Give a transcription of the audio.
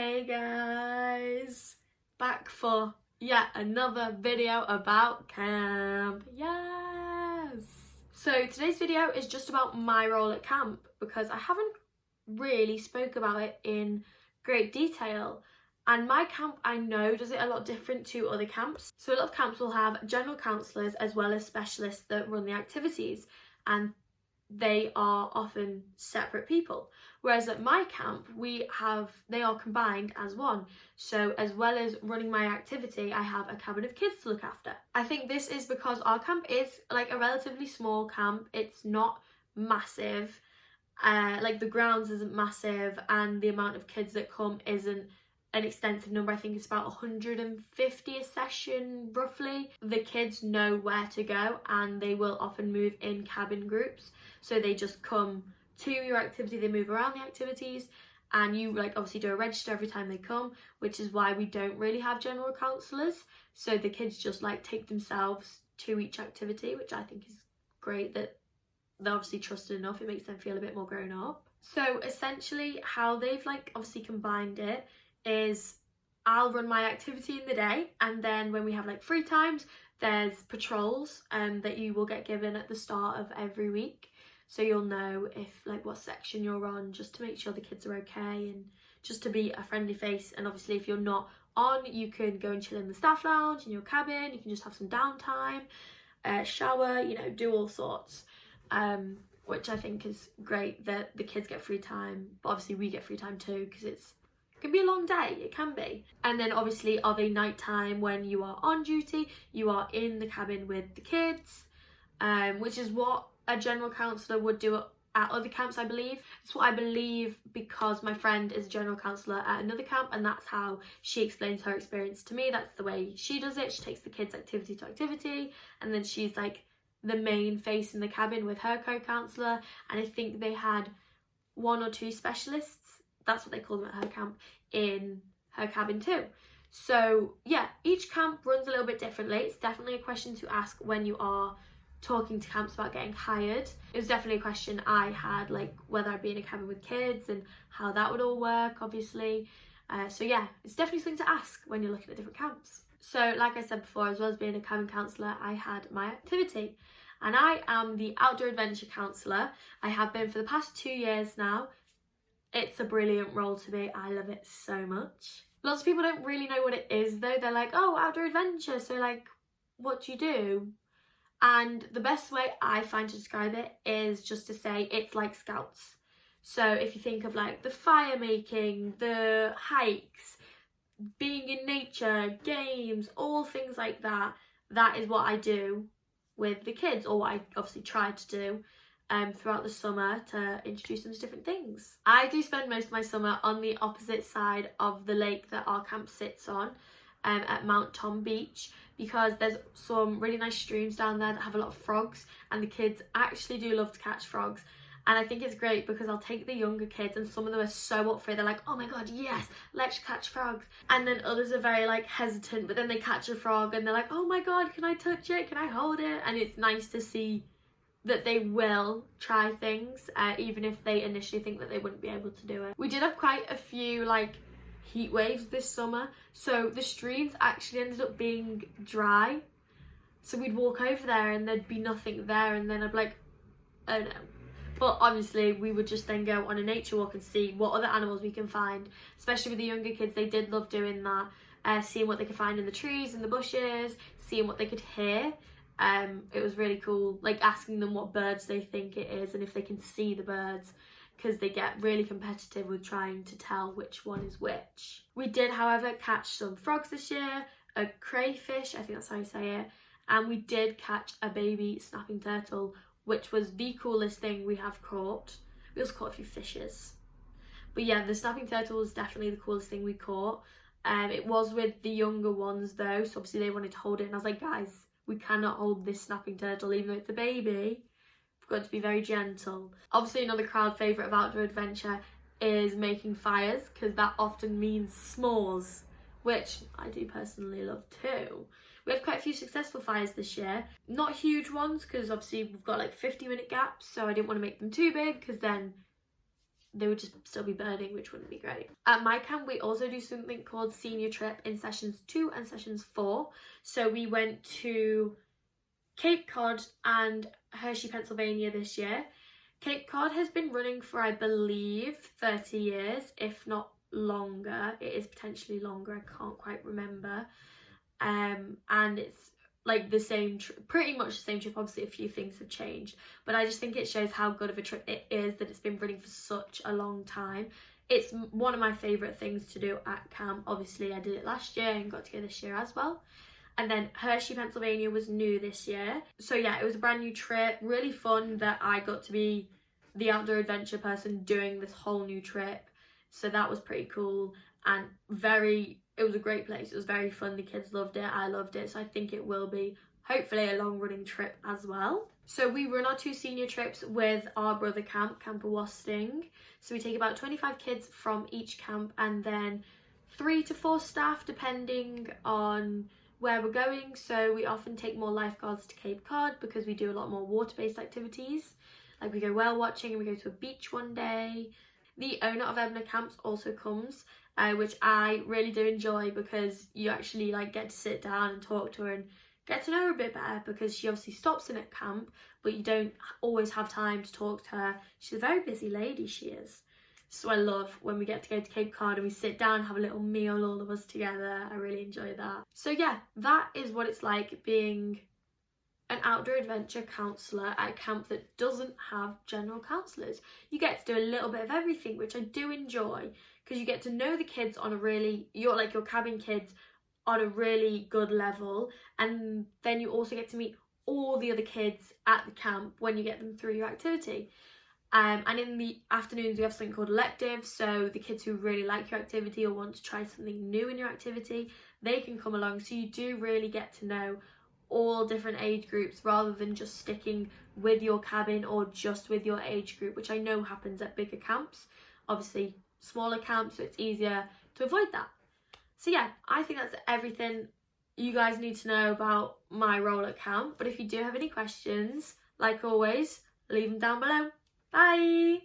Hey guys, back for yet another video about camp. Yes! So today's video is just about my role at camp because I haven't really spoke about it in great detail, and my camp I know does it a lot different to other camps. So a lot of camps will have general counsellors as well as specialists that run the activities, and they are often separate people, whereas at my camp they are combined as one. So as well as running my activity, I have a cabin of kids to look after. I think this is because our camp is like a relatively small camp. It's not massive, like the grounds isn't massive, and the amount of kids that come isn't an extensive number. I think it's about 150 a session roughly. The kids know where to go and they will often move in cabin groups, so they just come to your activity, they move around the activities, and you like obviously do a register every time they come, which is why we don't really have general counsellors. So the kids just like take themselves to each activity, which I think is great, that they're obviously trusted enough. It makes them feel a bit more grown up. So essentially how they've like obviously combined it is I'll run my activity in the day, and then when we have like free times, there's patrols that you will get given at the start of every week, so you'll know if like what section you're on, just to make sure the kids are okay and just to be a friendly face. And obviously if you're not on, you can go and chill in the staff lounge in your cabin, you can just have some downtime, shower, you know, do all sorts, which I think is great that the kids get free time, but obviously we get free time too, because it can be a long day, it can be. And then obviously of a night time when you are on duty, you are in the cabin with the kids, which is what a general counsellor would do at other camps, I believe. It's what I believe because my friend is a general counsellor at another camp, and that's how she explains her experience to me. That's the way she does it. She takes the kids activity to activity, and then she's like the main face in the cabin with her co-counsellor, and I think they had one or two specialists, that's what they call them at her camp, in her cabin too. So yeah, each camp runs a little bit differently. It's definitely a question to ask when you are talking to camps about getting hired. It was definitely a question I had, like whether I'd be in a cabin with kids and how that would all work, obviously. So yeah, it's definitely something to ask when you're looking at different camps. So like I said before, as well as being a cabin counsellor, I had my activity, and I am the outdoor adventure counsellor. I have been for the past 2 years now. It's a brilliant role to be. I love it so much. Lots of people don't really know what it is though. They're like, oh, outdoor adventure, so like what do you do? And the best way I find to describe it is just to say it's like Scouts. So if you think of like the fire making, the hikes, being in nature, games, all things like that, that is what I do with the kids, or what I obviously try to do throughout the summer to introduce them to different things. I do spend most of my summer on the opposite side of the lake that our camp sits on, at Mount Tom Beach, because there's some really nice streams down there that have a lot of frogs, and the kids actually do love to catch frogs. And I think it's great because I'll take the younger kids, and some of them are so up for it. They're like, oh my god, yes, let's catch frogs. And then others are very like hesitant, but then they catch a frog and they're like, oh my god, can I touch it? Can I hold it? And it's nice to see that they will try things, even if they initially think that they wouldn't be able to do it. We did have quite a few like heat waves this summer, so the streams actually ended up being dry. So we'd walk over there and there'd be nothing there, and then I'd be like, oh no. But obviously we would just then go on a nature walk and see what other animals we can find, especially with the younger kids. They did love doing that, seeing what they could find in the trees and the bushes, seeing what they could hear. It was really cool, like asking them what birds they think it is and if they can see the birds, because they get really competitive with trying to tell which one is which. We did, however, catch some frogs this year, a crayfish, I think that's how you say it, and we did catch a baby snapping turtle, which was the coolest thing we have caught. We also caught a few fishes. But yeah, the snapping turtle was definitely the coolest thing we caught. It was with the younger ones though, so obviously they wanted to hold it, and I was like, guys, we cannot hold this snapping turtle, even though it's a baby. We've got to be very gentle. Obviously another crowd favourite of outdoor adventure is making fires, because that often means s'mores, which I do personally love too. We had quite a few successful fires this year. Not huge ones, because obviously we've got like 50-minute gaps, so I didn't want to make them too big, because then they would just still be burning, which wouldn't be great. At my camp, we also do something called senior trip in sessions 2 and sessions 4. So we went to Cape Cod and Hershey, Pennsylvania this year. Cape Cod has been running for, I believe, 30 years, if not longer. It is potentially longer, I can't quite remember. And it's like the same, pretty much the same trip. Obviously a few things have changed, but I just think it shows how good of a trip it is that it's been running for such a long time. It's one of my favourite things to do at camp. Obviously I did it last year and got to go this year as well. And then Hershey, Pennsylvania was new this year. So yeah, it was a brand new trip, really fun that I got to be the outdoor adventure person doing this whole new trip. So that was pretty cool, and it was a great place. It was very fun. The kids loved it. I loved it. So I think it will be hopefully a long running trip as well. So we run our 2 senior trips with our brother camp, Camp Wasting. So we take about 25 kids from each camp, and then 3 to 4 staff depending on where we're going. So we often take more lifeguards to Cape Cod because we do a lot more water-based activities. Like we go whale watching and we go to a beach one day. The owner of Ebner Camps also comes, which I really do enjoy because you actually like get to sit down and talk to her and get to know her a bit better, because she obviously stops in at camp, but you don't always have time to talk to her. She's a very busy lady, she is. So I love when we get to go to Cape Cod and we sit down and have a little meal, all of us together. I really enjoy that. So yeah, that is what it's like being an outdoor adventure counsellor at a camp that doesn't have general counsellors. You get to do a little bit of everything, which I do enjoy, because you get to know the kids on a really, your cabin kids on a really good level, and then you also get to meet all the other kids at the camp when you get them through your activity. And in the afternoons we have something called electives, so the kids who really like your activity or want to try something new in your activity, they can come along. So you do really get to know all different age groups rather than just sticking with your cabin or just with your age group, which I know happens at bigger camps. Obviously smaller camps, so it's easier to avoid that. So yeah, I think that's everything you guys need to know about my role at camp. But if you do have any questions, like always, leave them down below. Bye!